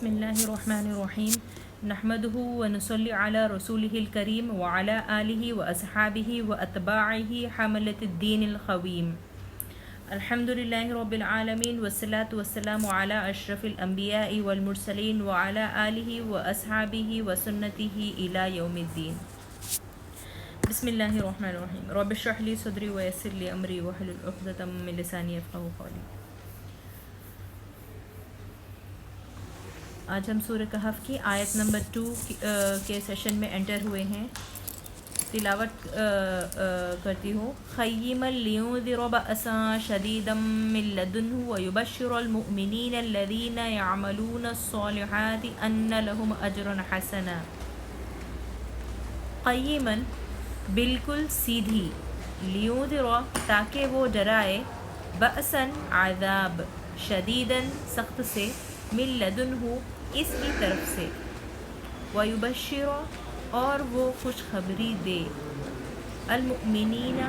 بسم اللہ الرحمن الرحیم نحمده ونصلی علی رسولہ الکریم وعلی آلہ واصحابہ واتباعہ حملۃ الدین القویم الحمد للہ رب العالمین والصلاة والسلام علی اشرف الانبیاء والمرسلین وعلی آلہ واصحابہ وسنتہ الی یوم الدین. بسم اللہ الرحمن الرحیم رب اشرح لی صدری ویسر لی امری واحلل عقدۃ من لسانی یفقہوا قولی. آج ہم سورہ کہف کی آیت نمبر 2 کے سیشن میں انٹر ہوئے ہیں. تلاوت کرتی ہوں. خیما لینذر بأسا شدیدا من لدنہ ویبشر المؤمنین الذین یعملون الصالحات ان لهم اجرا حسنا. قیما بالکل سیدھی، لینذر تاکہ وہ ڈرائے، بأسا عذاب، شدیدا سخت سے، من لدنہ اس کی طرف سے، ویبشر اور وہ خوشخبری دے، المؤمنین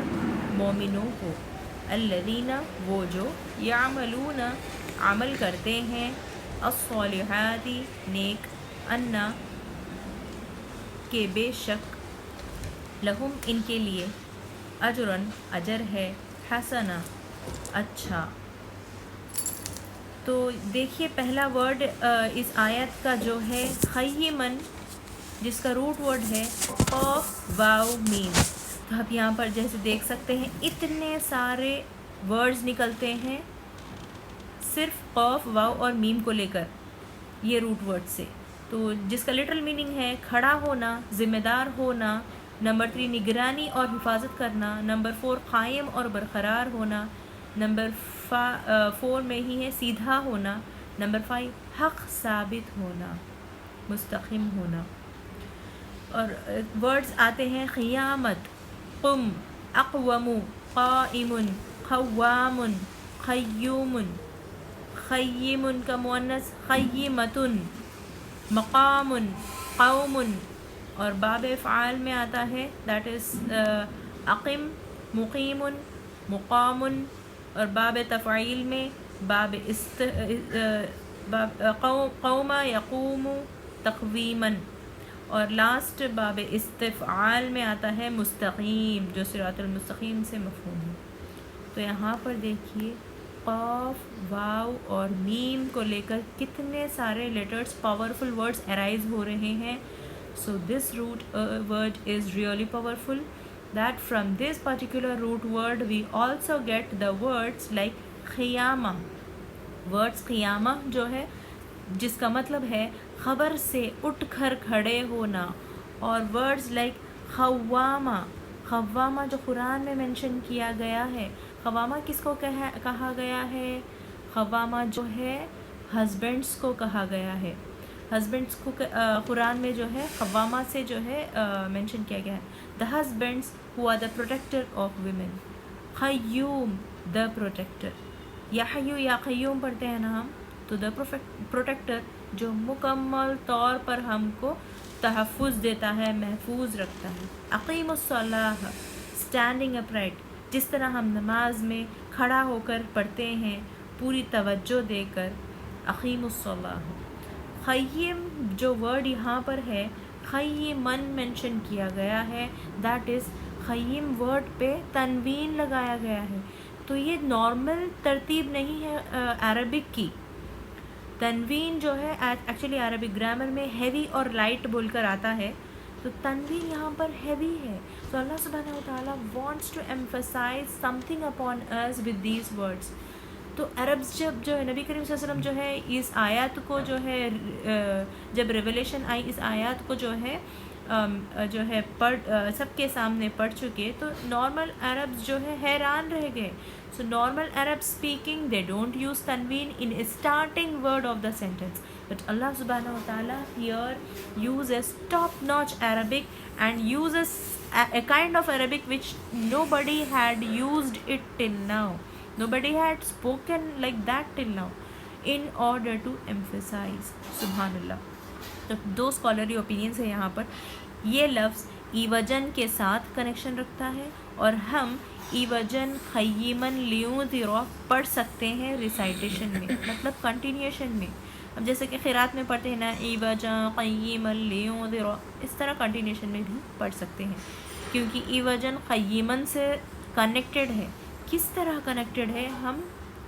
مومنوں کو، الذین وہ جو، یعملون عمل کرتے ہیں، الصالحات نیک، انا کہ بے شک، لہم ان کے لیے، اجرن اجر ہے، حسنا اچھا. تو دیکھیے پہلا ورڈ اس آیت کا جو ہے خیمن، جس کا روٹ ورڈ ہے قاف واو میم. تو آپ یہاں پر جیسے دیکھ سکتے ہیں اتنے سارے ورڈز نکلتے ہیں صرف قاف واو اور میم کو لے کر، یہ روٹ ورڈ سے. تو جس کا لٹرل میننگ ہے کھڑا ہونا، ذمہ دار ہونا. نمبر 3 نگرانی اور حفاظت کرنا. نمبر 4 قائم اور برقرار ہونا. نمبر 4 میں ہی ہے سیدھا ہونا. نمبر 5 حق ثابت ہونا، مستقیم ہونا. اور ورڈز آتے ہیں قیامت، قم، اقوم، قائم، قوام، قیوم. خیم کا مؤنث قیمۃ، مقام، قوم. اور باب افعال میں آتا ہے دیٹ از اقم، مقیم، مقام. اور باب تفعیل میں باب قوم یقوم تقویما. اور لاسٹ باب استفعال میں آتا ہے مستقیم، جو صراط المستقیم سے مفہوم ہے. تو یہاں پر دیکھیے قاف واو اور میم کو لے کر کتنے سارے لیٹرز پاورفل ورڈز ارائز ہو رہے ہیں. So this root word is really powerful, that from this particular root word we also get the words like قیامہ. words قیامہ جو ہے جس کا مطلب ہے خبر سے اٹھ کر کھڑے ہونا. اور words like خوامہ، خوامہ جو قرآن میں منشن کیا گیا ہے. خوامہ کس کو کہا گیا ہے؟ خوامہ جو ہے ہسبینڈس کو کہا گیا ہے. ہسبینڈس کو قرآن میں جو ہے خوامہ سے جو ہے مینشن کیا گیا ہے. The husbands who are the protector of women. قیوم دا پروٹیکٹر. یا حیو یا قیوم پڑھتے ہیں نا ہم، تو دا پروٹیکٹر جو مکمل طور پر ہم کو تحفظ دیتا ہے، محفوظ رکھتا ہے. اقیم الصلاۃ، اسٹینڈنگ اپرائٹ، جس طرح ہم نماز میں کھڑا ہو کر پڑھتے ہیں پوری توجہ دے کر. اقیم الصلاۃ. خیم جو ورڈ یہاں پر ہے خیمن مینشن کیا گیا ہے، دیٹ از خیم ورڈ پہ تنوین لگایا گیا ہے. تو یہ نارمل ترتیب نہیں ہے عربک کی. تنوین جو ہے ایکچولی عربک گرامر میں ہیوی اور لائٹ بول کر آتا ہے، تو تنوین یہاں پر ہیوی ہے. تو اللہ سبحانہ وتعالیٰ wants to emphasise something upon us with these words. تو عربز جو ہے نبی کریم صلی اللہ علیہ وسلم جو ہے اس آیات کو جو ہے جب ریولیشن آئی اس آیات کو جو ہے سب کے سامنے پڑھ چکے، تو نارمل عربز جو ہے حیران رہ گئے. So normal Arab speaking they don't use تنوین in starting word of the sentence, but Allah سبحانہ وتعالیٰ here uses top notch Arabic and uses a kind of Arabic which nobody had used it till now. Nobody had spoken like that till now in order to emphasize. سبحان اللہ. تو دو scholarly opinions ہیں یہاں پر. یہ لفظ ایوجن کے ساتھ connection رکھتا ہے، اور ہم ایوجن خیمن لیونذر پڑھ سکتے ہیں ریسائٹیشن میں، مطلب کنٹینیوشن میں. اب جیسے کہ قرات میں پڑھتے ہیں نا عوجا قیما لینذر، اس طرح کنٹینیوشن میں بھی پڑھ سکتے ہیں، کیونکہ عوجن قیمن سے کنیکٹڈ ہے۔ کس طرح کنیکٹڈ ہے ہم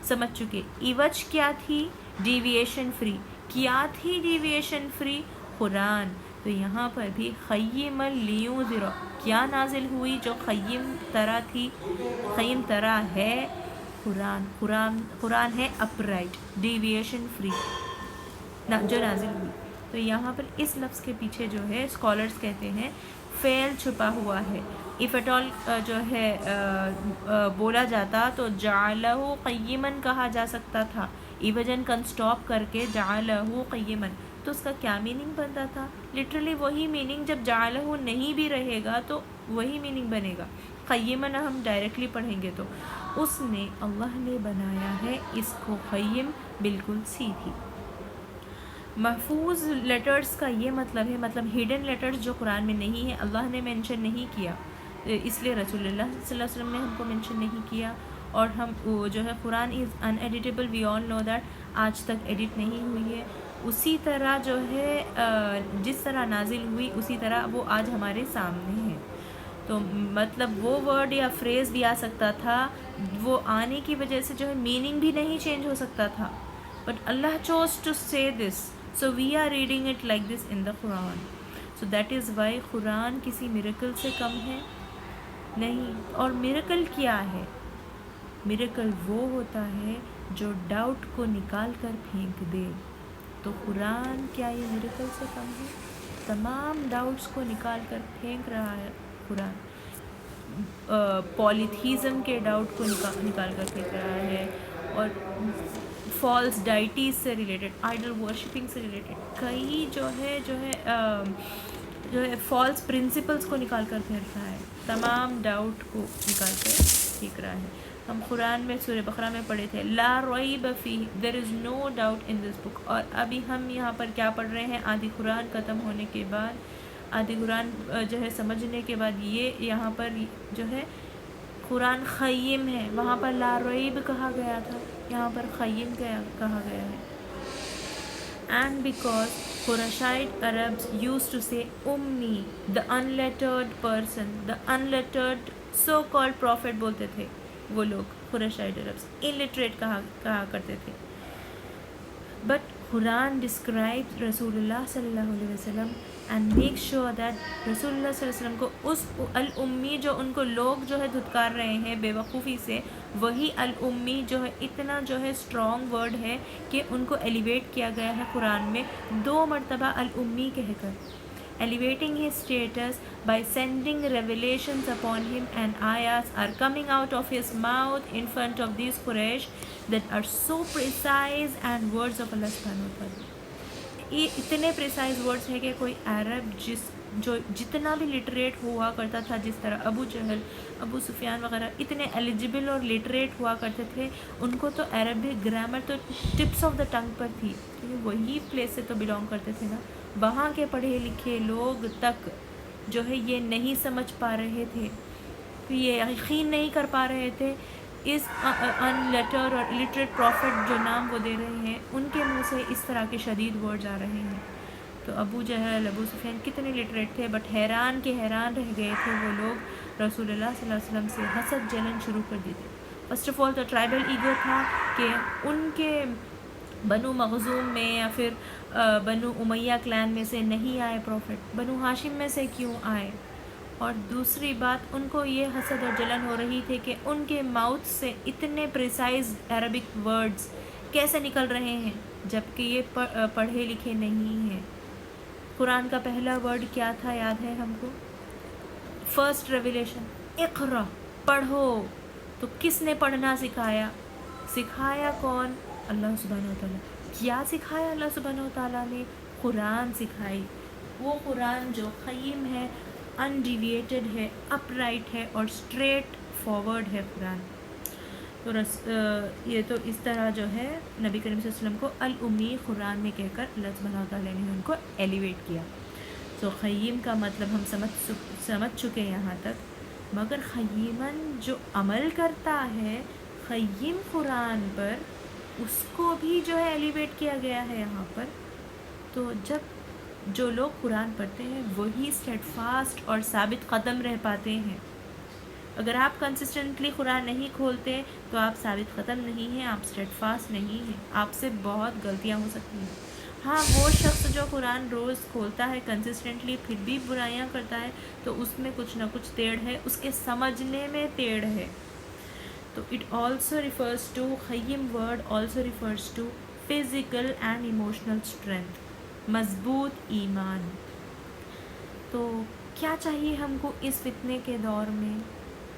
سمجھ چکے۔ عوج کیا تھی؟ Deviation free. کیا تھی ڈیویشن فری؟ قرآن۔ تو یہاں پر بھی قیما لینذر کیا نازل ہوئی جو قیم طرح تھی، قیم طرح ہے؟ قرآن ہے اپرائٹ، ڈیویشن فری جو نازل ہوئی۔ تو یہاں پر اس لفظ کے پیچھے جو ہے اسکالرز کہتے ہیں فعل چھپا ہوا ہے۔ اف ایٹ آل جو ہے بولا جاتا تو جعلہ قیمن کہا جا سکتا تھا، ایوجن کن اسٹاپ کر کے جعلہ قیمن، تو اس کا کیا میننگ بنتا تھا؟ لٹرلی وہی میننگ، جب جعلہ نہیں بھی رہے گا تو وہی میننگ بنے گا۔ قیمن ہم ڈائریکٹلی پڑھیں گے تو اس نے، اللہ نے بنایا ہے اس کو قیم، بالکل سیدھی۔ محفوظ لیٹرز کا یہ مطلب ہے، مطلب ہڈن لیٹرز جو قرآن میں نہیں ہے، اللہ نے مینشن نہیں کیا، اس لیے رسول اللہ صلی اللہ علیہ وسلم نے ہم کو مینشن نہیں کیا، اور ہم جو ہے قرآن از ان editable, we all know that, آج تک ایڈٹ نہیں ہوئی ہے۔ اسی طرح جو ہے جس طرح نازل ہوئی اسی طرح وہ آج ہمارے سامنے ہے۔ تو مطلب وہ ورڈ یا فریز بھی آ سکتا تھا، وہ آنے کی وجہ سے جو ہے میننگ بھی نہیں چینج ہو سکتا تھا، بٹ اللہ چوز ٹو سے دس، so we are reading it like this in the Quran. So that is why قرآن کسی میریکل سے کم ہے نہیں۔ اور میریکل کیا ہے؟ میریکل وہ ہوتا ہے جو ڈاؤٹ کو نکال کر پھینک دے۔ تو قرآن کیا یہ میریکل سے کم ہے؟ تمام ڈاؤٹس کو نکال کر پھینک رہا ہے قرآن۔ پولیتھیزم کے ڈاؤٹ کو نکال کر پھینک رہا ہے، اور فالس ڈائٹیز سے ریلیٹڈ، آئیڈل ورشپنگ سے ریلیٹڈ کئی جو ہے فالس پرنسپلس کو نکال کر پھینک رہا ہے، تمام ڈاؤٹ کو نکال کر پھینک رہا ہے۔ ہم قرآن میں سورہ بقرہ میں پڑھے تھے لا ریب فیہ، دیر از نو ڈاؤٹ ان دس بک، اور ابھی ہم یہاں پر کیا پڑھ رہے ہیں؟ آدھی قرآن ختم ہونے کے بعد، آدھی قرآن جو ہے سمجھنے کے بعد، یہ یہاں پر جو ہے قرآن قیم ہے، وہاں پر لا ریب کہا گیا تھا، یہاں پر قیم کہا گیا ہے۔ اینڈ بیکاز قریشائٹ عربs used to say امی، the unlettered person، the unlettered so called prophet بولتے تھے وہ لوگ، قریشائٹ عربs illiterate کہا کرتے تھے۔ بٹ قرآن describes رسول اللہ صلی اللہ علیہ وسلم and make sure that رسول اللہ صلی اللہ علیہ وسلم کو اس الامی جو ان کو لوگ جو ہے دھتکار رہے ہیں بے وقوفی سے، وہی الامی جو ہے اتنا جو ہے اسٹرانگ ورڈ ہے کہ ان کو ایلیویٹ کیا گیا ہے قرآن میں 2 مرتبہ الامی کہہ کر، elevating his status by sending revelations upon him, and ayats are coming out of his mouth in front of these Quraysh that are so precise and words of Allah subhanahu wa ta'ala۔ یہ اتنے precise words ہیں کہ کوئی عرب جو جتنا بھی literate ہوا کرتا تھا، جس طرح ابو جہل، ابو سفیان وغیرہ اتنے ایلیجیبل اور لٹریٹ ہوا کرتے تھے، ان کو تو عربک گرامر تو ٹپس آف دا ٹنگ پر تھی، کیونکہ وہی پلیس سے تو بلانگ کرتے تھے نا۔ وہاں کے پڑھے لکھے لوگ تک جو ہے یہ نہیں سمجھ پا رہے تھے، یہ یقین نہیں کر پا رہے تھے اس ان لیٹر اور الٹریٹ پروفٹ جو نام وہ دے رہے ہیں، ان کے منہ سے اس طرح کے شدید ورڈز آ رہے ہیں۔ تو ابو جہل، ابو سفیان کتنے لٹریٹ تھے، بٹ حیران کے حیران رہ گئے تھے وہ لوگ، رسول اللہ صلی اللہ علیہ وسلم سے حسد جلن شروع کر دی تھی۔ فرسٹ آف آل تو ٹرائبل ایگو تھا کہ ان کے بنو مخزوم میں یا پھر بنو امیہ کلان میں سے نہیں آئے پروفٹ، بنو ہاشم میں سے کیوں آئے؟ اور دوسری بات، ان کو یہ حسد اور جلن ہو رہی تھی کہ ان کے ماؤتھ سے اتنے پریسائز عربک ورڈز کیسے نکل رہے ہیں جبکہ یہ پڑھے لکھے نہیں ہیں۔ قرآن کا پہلا ورڈ کیا تھا یاد ہے ہم کو؟ فرسٹ ریویلیشن، اقرا، پڑھو۔ تو کس نے پڑھنا سکھایا؟ سکھایا کون؟ اللہ سبحانہ و تعالیٰ۔ کیا سکھایا اللہ سبحانہ و تعالیٰ نے؟ قرآن سکھائی، وہ قرآن جو قیم ہے، انڈیویٹڈ ہے، اپ رائٹ ہے اور اسٹریٹ فارورڈ ہے قرآن۔ تو یہ تو اس طرح جو ہے نبی کریم صلی اللہ علیہ وسلم کو الامی قرآن میں کہہ کر اللہ سبحانہ و تعالیٰ نے ان کو ایلیویٹ کیا۔ تو قیم کا مطلب ہم سمجھ چکے یہاں تک، مگر قیمن جو عمل کرتا ہے قیم قرآن پر، اس کو بھی جو ہے ایلیویٹ کیا گیا ہے یہاں پر. تو جب جو لوگ قرآن پڑھتے ہیں وہی اسٹیڈ فاسٹ اور ثابت قدم رہ پاتے ہیں. اگر آپ کنسسٹنٹلی قرآن نہیں کھولتے تو آپ ثابت قدم نہیں ہیں, آپ اسٹیڈ فاسٹ نہیں ہیں, آپ سے بہت غلطیاں ہو سکتی ہیں. ہاں, وہ شخص جو قرآن روز کھولتا ہے کنسسٹنٹلی پھر بھی برائیاں کرتا ہے تو اس میں کچھ نہ کچھ ٹیڑھ ہے, اس کے سمجھنے میں ٹیڑھ ہے. تو اٹ آلسو ریفرز ٹو, خیم word also refers to physical and emotional strength, مضبوط ایمان. تو کیا چاہیے ہم کو اس فتنے کے دور میں؟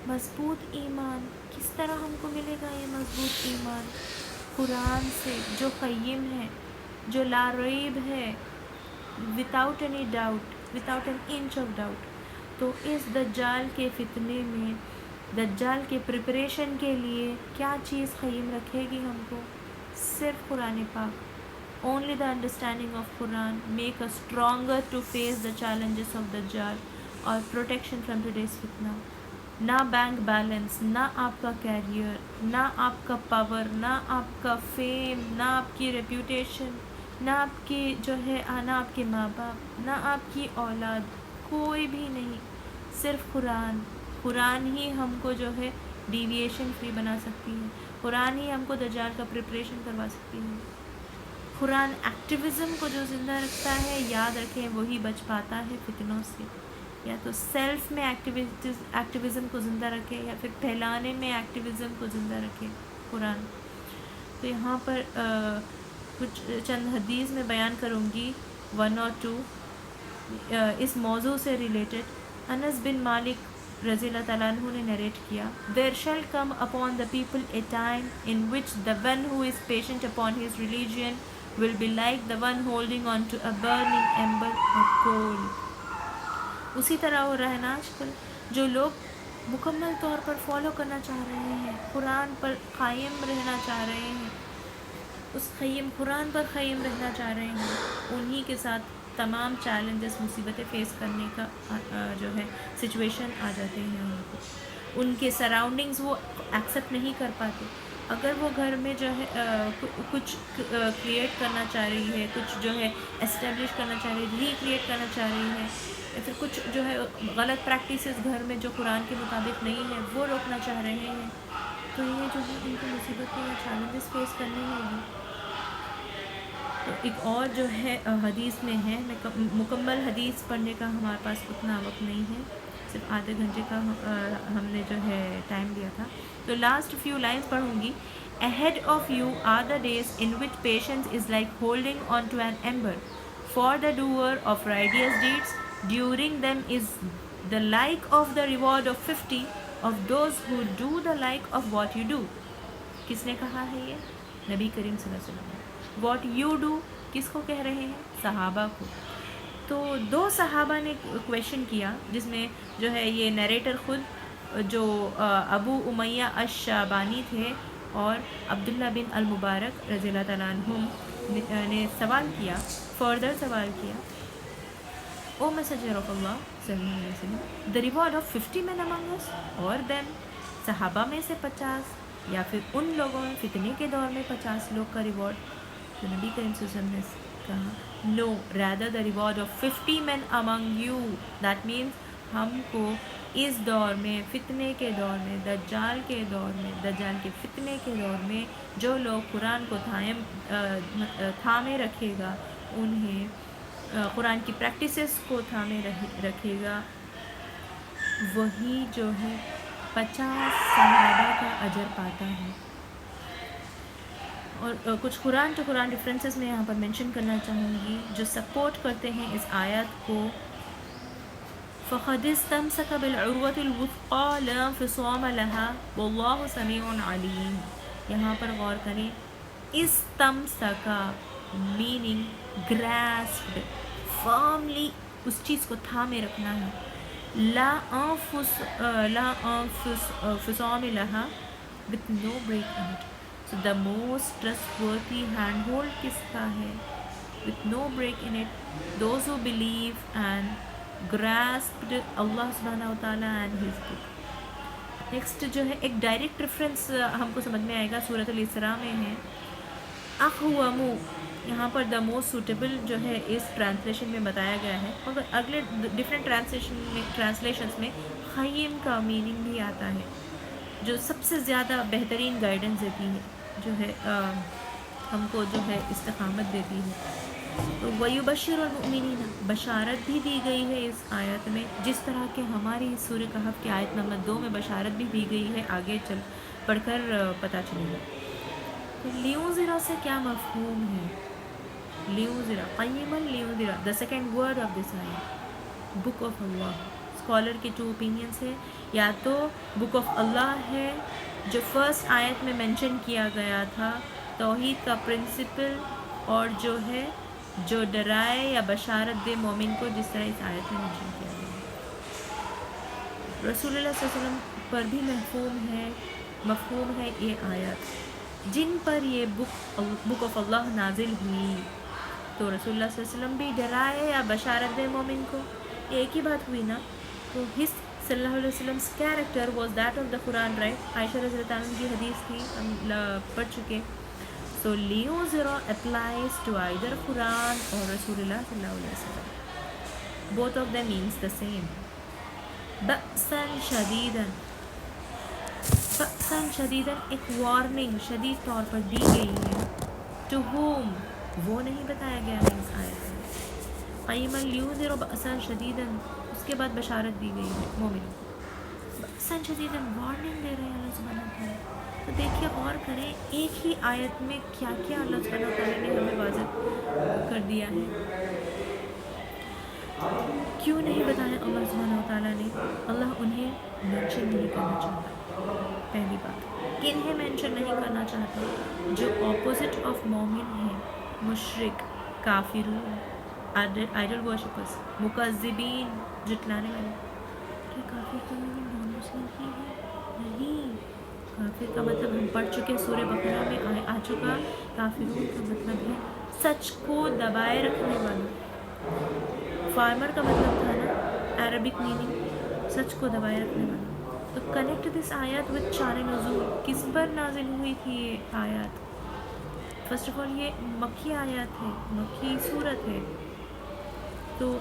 مضبوط ایمان. کس طرح ہم کو ملے گا یہ مضبوط ایمان؟ قرآن سے جو قیم ہے, جو لا ریب ہے, without any doubt, without an inch of doubt. تو اس دجال کے فتنے میں, دجال کے پریپریشن کے لیے کیا چیز قیم رکھے گی ہم کو؟ صرف قرآن پاک. Only the understanding of Quran make us stronger to face the challenges of Dajjal اور protection from today's fitna. نہ بینک بیلنس, نہ آپ کا کیریئر, نہ آپ کا پاور, نہ آپ کا فیم, نہ آپ کی ریپیوٹیشن, نہ آپ کی جو ہے نہ آپ کے ماں باپ, نہ آپ کی اولاد, کوئی بھی نہیں. صرف قرآن. قرآن ہی ہم کو جو ہے ڈیویشن فری بنا سکتی ہے. قرآن ہی ہم کو دجال کا پریپریشن کروا سکتی ہے. قرآن ایکٹیویزم کو جو زندہ رکھتا ہے, یاد رکھیں وہی بچ پاتا ہے فتنوں سے. یا تو سیلف میں ایکٹیویزم کو زندہ رکھے, یا پھر پھیلانے میں ایکٹیویزم کو زندہ رکھے قرآن. تو یہاں پر کچھ چند حدیث میں بیان کروں گی, 1 اور 2 اس موضوع سے ریلیٹڈ. انس بن مالک رضی اللہ تعالیٰ عنہ نے نریٹ کیا, There shall come upon the people a time in which the one who is patient upon his religion will be like the one holding on to a burning ember or coal. اسی طرح ہو رہا ہے نا آج کل, جو لوگ مکمل طور پر فالو کرنا چاہ رہے ہیں, قرآن پر قائم رہنا چاہ رہے ہیں, اس قرآن پر قائم رہنا چاہ رہے ہیں, انہی کے ساتھ تمام چیلنجز, مصیبتیں فیس کرنے کا جو ہے سچویشن آ جاتے ہیں ان کو. ان کے سراؤنڈنگز وہ ایکسیپٹ نہیں کر پاتے. اگر وہ گھر میں جو ہے کچھ کریٹ کرنا چاہ رہی ہے, کچھ جو ہے اسٹیبلش کرنا چاہ رہی ہے, ری کریٹ کرنا چاہ رہی ہے, یا پھر کچھ جو ہے غلط پریکٹیسز گھر میں جو قرآن کے مطابق نہیں ہے وہ روکنا چاہ رہے ہیں, تو یہ جو ہے ان کو مصیبتیں یا چیلنجز فیس کرنے ہوگی. تو ایک اور جو ہے حدیث میں ہے, مکمل حدیث پڑھنے کا ہمارے پاس اتنا وقت نہیں ہے, صرف آدھے گھنٹے کا ہم نے جو ہے ٹائم دیا تھا. تو لاسٹ فیو لائنز پڑھوں گی. Ahead of you are the days in which patience is like holding on to an ember. For the doer of righteous deeds, during them is the like of the reward of 50 of those who do the like of what you do. کس نے کہا ہے یہ؟ نبی کریم صلی اللہ علیہ وسلم. What you do کس کو کہہ رہے ہیں؟ صحابہ کو. تو 2 صحابہ نے کویشچن کیا, جس میں جو ہے یہ نیریٹر خود جو ابو امیہ الشعبانی تھے اور عبداللہ بن المبارک رضی اللہ تعالیٰ عنہم نے سوال کیا, فردر سوال کیا, او میسنجر آف اللہ صلی اللہ علیہ وسلم, the reward of 50 men among us or them, صحابہ میں سے 50 یا پھر ان لوگوں میں فتنے کے دور میں 50 لوگ کا ریوارڈ. تو نبی کریم صلی اللہ علیہ وسلم نے کہا no, rather the reward of 50 men among you. that means ہم کو اس دور میں, فتنے کے دور میں, دجال کے دور میں, دجال کے فتنے کے دور میں جو لوگ قرآن کو تھامے رکھے گا, انہیں قرآن کی پریکٹیسز کو تھامے رکھے گا, وہی جو ہے 50 صحابہ کا اجر پاتا ہے. اور کچھ قرآن ٹو قرآن ریفرنسز میں یہاں پر مینشن کرنا چاہوں گی جو سپورٹ کرتے ہیں اس آیت کو. فَقَدِ اسْتَمْسَكَ بِالْعُرْوَةِ الْوُثْقَىٰ لَا انفِصَامَ لَهَا وَاللَّهُ سَمِيعٌ عَلِيمٌ. یہاں پر غور کریں, استمسکا میننگ گراسپڈ, فرملی اس چیز کو تھامے رکھنا ہے. لا انفصام لها with no break in it. So the most trustworthy handhold کس کا ہے؟ with no break in it, those who believe and grasped اللہ سبحانہ وتعالی and his book. نیکسٹ جو ہے ایک ڈائریکٹ ریفرنس ہم کو سمجھ میں آئے گا, سورۃ الاسراء میں ہے, اقوم یہاں پر دا موسٹ سوٹیبل جو ہے اس ٹرانسلیشن میں بتایا گیا ہے، اور اگلے ڈفرینٹ ٹرانسلیشنس میں قیم کا میننگ بھی آتا ہے، جو سب سے زیادہ بہترین گائیڈنس دیتی ہے، جو ہے ہم کو جو ہے استقامت دیتی ہے۔ تو وَيُبَشِّرُ الْمُؤْمِنِينَ بشارت بھی دی گئی ہے اس آیت میں، جس طرح کہ ہماری سورہ کہف کی آیت نمبر 2 میں بشارت بھی دی گئی ہے، آگے چل پڑھ کر پتہ چلے گا۔ تو لیونذرا سے کیا مفہوم ہے؟ لیونذرا قیما لیونذرا the second word of this آیت بک آف اللہ۔ اسکالر کے 2 اوپینینس ہے، یا تو بک آف اللہ ہے جو فرسٹ آیت میں مینشن کیا گیا تھا، توحید کا پرنسپل، اور جو ہے جو ڈرائے یا بشارت دے مومن کو، جس طرح اس آیت میں مینشن کیا گیا ہے۔ رسول اللہ صلی اللہ علیہ وسلم پر بھی مفہوم ہے یہ آیت، جن پر یہ بک آف اللہ نازل ہوئی، تو رسول اللہ صلی اللہ علیہ وسلم بھی ڈرائے یا بشارت دے مومن کو، ایک ہی بات ہوئی نا۔ تو ہس صلی اللہ علیہ وسلم character was that of the Quran, right? Aisha رضی اللہ عنہ کی حدیث تھی، ہم پڑھ چکے۔ So لیونذرا applies to either Quran or رسول اللہ صلی اللہ علیہ وسلم. Both of them means the same. بأساً شدیداً، بأساً شدیداً ایک وارننگ شدید طور پر دی گئی ہے۔ To whom؟ وہ نہیں بتایا گیا ہے اس آیت میں۔ قیما لیونذر بأساً شدیداً، اس کے بعد بشارت دی گئی ہے مومنوں کو۔ بأساً شدیداً وارننگ دے رہے ہیں اللہ سبحانہ وتعالیٰ۔ تو دیکھیے، غور کریں ایک ہی آیت میں کیا کیا اللہ سبحانہ وتعالیٰ نے ہمیں واضح کر دیا ہے۔ کیوں نہیں بتایا اللہ سبحانہ وتعالیٰ نے؟ اللہ انہیں مینشن نہیں کرنا چاہتا، پہلی بات۔ کنہیں مینشن نہیں کرنا چاہتا؟ جو اپوزٹ آف مومن ہیں، مشرک، کافرون، آئیڈل ورشپرز، مکذبین، جھٹلانے والے۔ کیا کافر کا میننگ نان مسلم ہی ہے؟ نہیں، کافر کا مطلب ہم پڑھ چکے، سورہ بقرہ میں آ چکا، کافرون کا مطلب ہے سچ کو دبائے رکھنے والا۔ فارمر کا مطلب تھا نا، عربک میننگ سچ کو دبائے رکھنے والا۔ تو کنیکٹ دس آیت وتھ شان نزول، کس پر نازل ہوئی تھی یہ آیات؟ فرسٹ آف آل یہ مکی آیات ہے، مکی صورت ہے، تو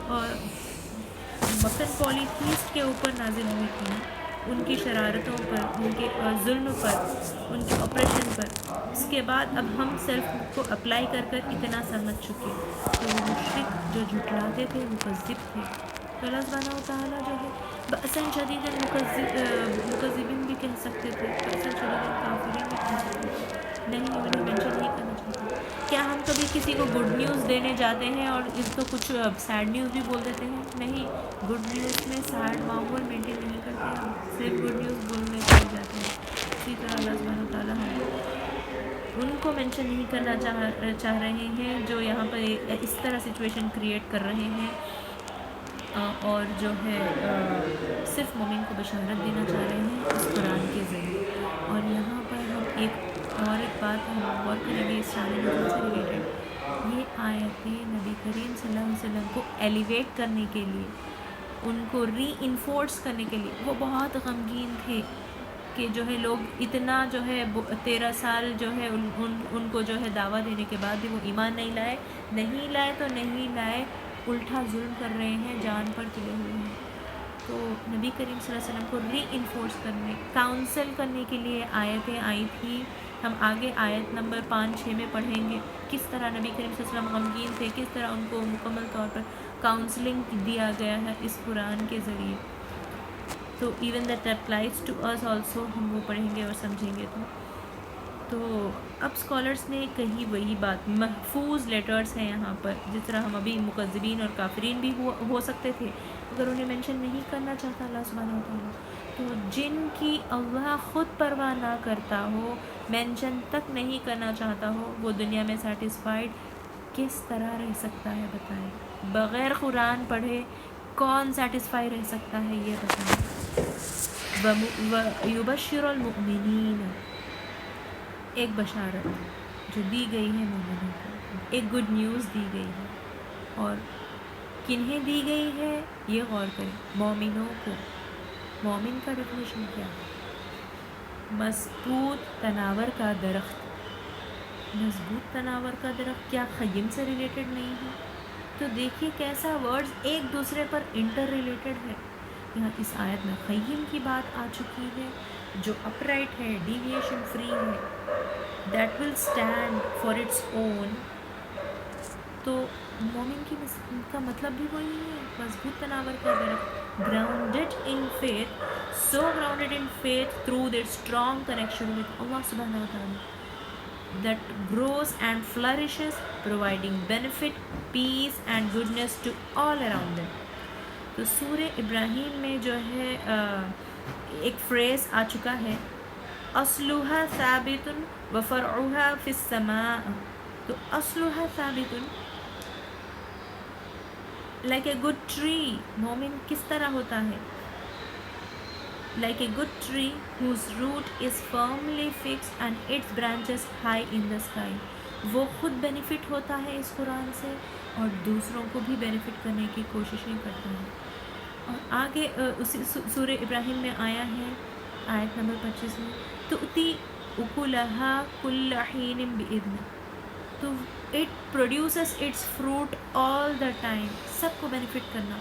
مکن پولیتھیسٹ کے اوپر نازل ہوئی تھی، ان کی شرارتوں پر، ان کے ظلم پر، ان کے آپریشن پر۔ اس کے بعد اب ہم سیلف کو اپلائی کر کر اتنا سمجھ چکے، تو وہ مشرک جو جھٹلاتے تھے، مکذب تھے، تو اللہ سبحانہ وتعالیٰ جو ہے بأساً شدیداً مکذبین بھی کہہ سکتے تھے، بأساً شدیداً کافرین بھی کہہ سکتے تھے، نہیں، انہیں مینشن نہیں کرنا چاہتے۔ کیا ہم کبھی کسی کو گڈ نیوز دینے جاتے ہیں اور اس کو کچھ سیڈ نیوز بھی بول دیتے ہیں؟ نہیں، گڈ نیوز میں سیڈ ماحول مینٹین نہیں کرتے، ہم صرف گڈ نیوز بولنے چلے جاتے ہیں۔ اسی طرح اللہ سبحانہ وتعالیٰ ہم ان کو مینشن نہیں کرنا چاہ رہے ہیں جو یہاں پر اس طرح سچویشن کریٹ کر رہے ہیں، اور جو ہے صرف مومن کو بشارت دینا چاہ رہے ہیں اس قرآن کے ذریعے۔ اور یہاں پر ہم ایک بات ہم غور کریں گے اس شان نزول سے ریلیٹڈ، یہ آیتیں نبی کریم صلی اللہ علیہ وسلم کو ایلیویٹ کرنے کے لیے، ان کو ری انفورس کرنے کے لیے، وہ بہت غمگین تھے کہ جو ہے لوگ اتنا جو ہے 13 سال جو ہے ان کو جو ہے دعویٰ دینے کے بعد بھی وہ ایمان نہیں لائے تو نہیں لائے، الٹا ظلم کر رہے ہیں، جان پر تلے ہوئے ہیں۔ تو نبی کریم صلی اللہ علیہ وسلم کو ری انفورس کرنے، کاؤنسل کرنے کے لیے آیتیں آئی تھی۔ ہم آگے آیت نمبر 5-6 میں پڑھیں گے کس طرح نبی کریم صلی اللہ علیہ وسلم غمگین تھے، کس طرح ان کو مکمل طور پر کاؤنسلنگ دیا گیا ہے اس قرآن کے ذریعے۔ تو ایون دیٹ اپلائز ٹو اس آلسو، ہم وہ پڑھیں گے اور سمجھیں گے۔ تو اب اسکالرس نے کہی وہی بات، محفوظ لیٹرز ہیں یہاں پر، جس طرح ہم ابھی مکذبین اور کافرین بھی ہو سکتے تھے اگر انہیں مینشن نہیں کرنا چاہتا اللہ سبحانہ وتعالیٰ، تو جن کی اللہ خود پرواہ نہ کرتا ہو، مینشن تک نہیں کرنا چاہتا ہو، وہ دنیا میں سیٹسفائیڈ کس طرح رہ سکتا ہے؟ بتائیں، بغیر قرآن پڑھے کون سیٹسفائی رہ سکتا ہے؟ یہ بتائیں۔ وَيُبَشِّرُ الْمُؤْمِنِينَ، ایک بشارت جو دی گئی ہے مومنوں کو، ایک گڈ نیوز دی گئی ہے، اور کنہیں دی گئی ہے یہ غور کریں، مومنوں کو۔ مومن کا ڈیفینیشن کیا ہے؟ مضبوط تناور کا درخت، مضبوط تناور کا درخت کیا خیم سے ریلیٹڈ نہیں ہے؟ تو دیکھیے کیسا ورڈز ایک دوسرے پر انٹر ریلیٹڈ ہے. یہاں اس آیت میں خیم کی بات آ چکی ہے جو اپرائٹ ہے، ڈیویشن فری ہے، that will stand for its own. تو مومن کا مطلب بھی وہی ہے، مضبوط تناور کا درخت، grounded in faith, so grounded in faith through that strong connection with Allah سبحانہ و تعالیٰ that grows and flourishes, providing benefit, peace and goodness to all around them. تو سورہ ابراہیم میں جو ہے ایک فریز آ چکا ہے، اصلها ثابت وفرعها في السماء. تو اصلها ثابت like a good tree. مومن کس طرح ہوتا ہے؟ like a good tree whose root is firmly fixed and its branches high in the sky. وہ خود بینیفٹ ہوتا ہے اس قرآن سے اور دوسروں کو بھی بینیفٹ کرنے کی کوششیں کرتا ہے. اور آگے اسی سورہ ابراہیم میں آیا ہے آیت نمبر 25 میں، تؤتی اکلها کل حین بإذن. تو it produces its fruit all the time. سب کو بینیفٹ کرنا،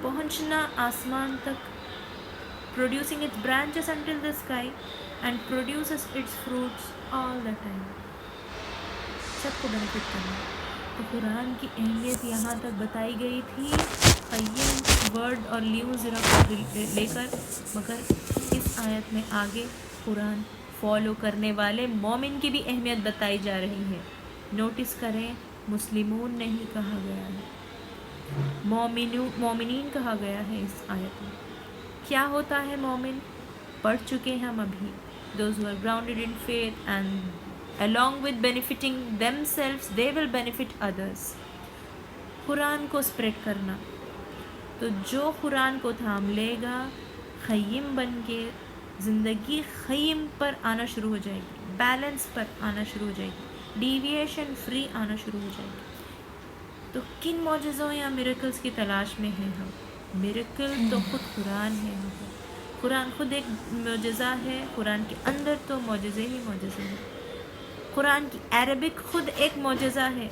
پہنچنا آسمان تک، producing its branches until the sky and produces its fruits all the time. سب کو بینیفٹ کرنا. تو قرآن کی اہمیت یہاں تک بتائی گئی تھی قیم ورڈ اور لیو ذرا کو لے کر، مگر اس آیت میں آگے قرآن فالو کرنے والے مومن کی بھی اہمیت بتائی جا رہی ہے. نوٹس کریں، مسلمون نہیں کہا گیا ہے، مومنین کہا گیا ہے اس آیت میں. کیا ہوتا ہے مومن؟ پڑھ چکے ہم ابھی، those who are grounded in faith and along with benefiting themselves they will benefit others. قرآن کو اسپریڈ کرنا. تو جو قرآن کو تھام لے گا خیم بن کے زندگی خیم پر آنا شروع ہو جائے گی، بیلنس پر آنا شروع ہو جائے گی، ڈیویشن فری آنا شروع ہو جائے گی. تو کن معجزوں یا میریکلز کی تلاش میں ہیں ہم؟ میریکل تو خود قرآن ہے. قرآن خود ایک معجزہ ہے، قرآن کے اندر تو معجزے ہی معجزے ہیں. قرآن کی عربک خود ایک معجزہ ہے،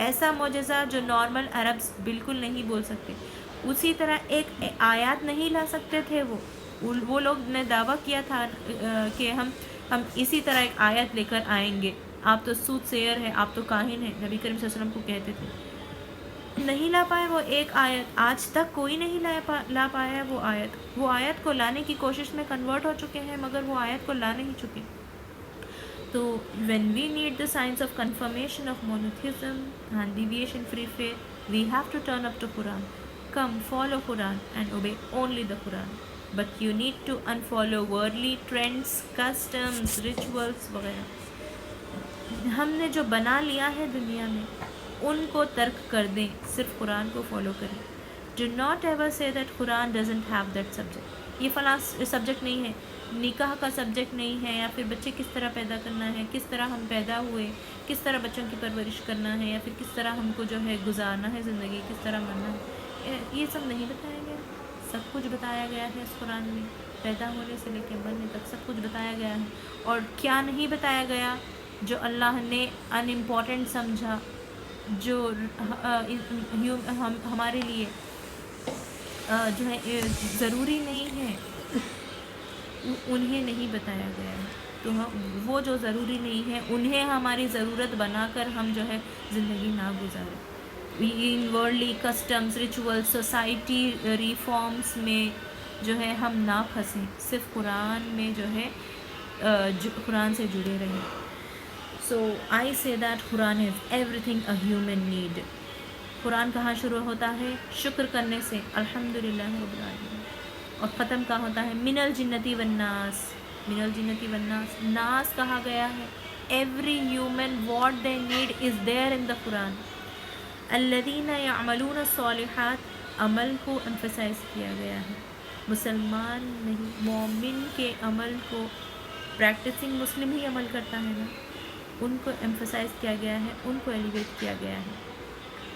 ایسا معجزہ جو نارمل عربز بالکل نہیں بول سکتے. اسی طرح ایک آیات نہیں لا سکتے تھے وہ لوگ نے دعویٰ کیا تھا کہ ہم اسی طرح ایک آیت لے کر آئیں گے. آپ تو سود سیر ہے، آپ تو کاہن ہیں، نبی کریم صلی اللہ علیہ وسلم کو کہتے تھے. نہیں لا پائے وہ ایک آیت، آج تک کوئی نہیں لا پایا ہے وہ آیت کو لانے کی کوشش میں کنورٹ ہو چکے ہیں مگر وہ آیت کو لا نہیں چکے. تو when we need the signs of confirmation of monotheism and deviation free faith, we have to turn up to Quran. Come, follow Quran and obey only the Quran. But you need to unfollow worldly trends, customs, rituals وغیرہ. ہم نے جو بنا لیا ہے دنیا میں ان کو ترک کر دیں، صرف قرآن کو فالو کریں. Do not ever say that Quran doesn't have that subject. یہ فلاں سبجیکٹ نہیں ہے، نکاح کا سبجیکٹ نہیں ہے، یا پھر بچے کس طرح پیدا کرنا ہے، کس طرح ہم پیدا ہوئے، کس طرح بچوں کی پرورش کرنا ہے، یا پھر کس طرح ہم کو جو ہے گزارنا ہے زندگی، کس طرح مرنا ہے. یہ سب نہیں بتایا گیا. سب کچھ بتایا گیا ہے اس قرآن میں، پیدا ہونے سے لے کے مرنے تک سب کچھ بتایا گیا ہے. اور کیا نہیں بتایا گیا جو اللہ نے ان امپورٹنٹ سمجھا، جو ہمارے لیے جو ہے ضروری نہیں ہے، انہیں نہیں بتایا گیا ہے. تو وہ جو ضروری نہیں ہے انہیں ہماری ضرورت بنا کر ہم جو ہے زندگی نہ گزاریں. In worldly customs, ritual, society reforms میں جو ہے ہم نہ پھنسیں، صرف قرآن میں جو ہے قرآن سے جڑے رہیں. So I say that Quran is everything a human need. قرآن کہاں شروع ہوتا ہے؟ شکر کرنے سے، الحمدللہ رب العالمین. اور ختم کہاں ہوتا ہے؟ من الجنتی والناس. من الجنتی والناس، ناس کہا گیا ہے. Every human what they need is there in the Quran. الذین یعملون الصالحات، عمل کو emphasize کیا گیا ہے. مسلمان نہیں، مومن کے عمل کو، پریکٹسنگ مسلم ہی عمل کرتا ہے نا، ان کو ایمفسائز کیا گیا ہے، ان کو ایلیویٹ کیا گیا ہے.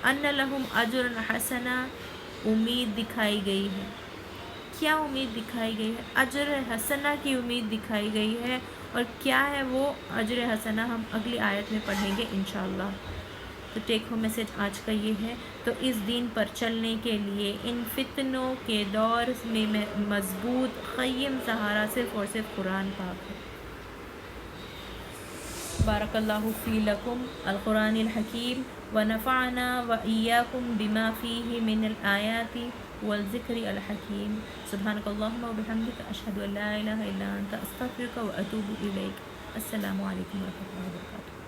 ان لہم اجر حسنا، امید دکھائی گئی ہے. کیا امید دکھائی گئی ہے؟ اجر حسنا کی امید دکھائی گئی ہے. اور کیا ہے وہ اجر حسنہ ہم اگلی آیت میں پڑھیں گے انشاءاللہ۔ تو ٹیک ہوم میسج آج کا یہ ہے، تو اس دین پر چلنے کے لیے ان فتنوں کے دور میں مضبوط قیم سہارا صرف اور صرف قرآن پاک ہے۔ بارک اللہ فی لکم القرآن الحکیم ونفعنا وإیاکم بما فیہ من الآیات والذکر الحکیم۔ سبحانک اللہم وبحمدک، اشہد ان لا الہ الا انت، استغفرک واتوب الیک۔ السلام علیکم ورحمۃ اللہ وبرکاتہ۔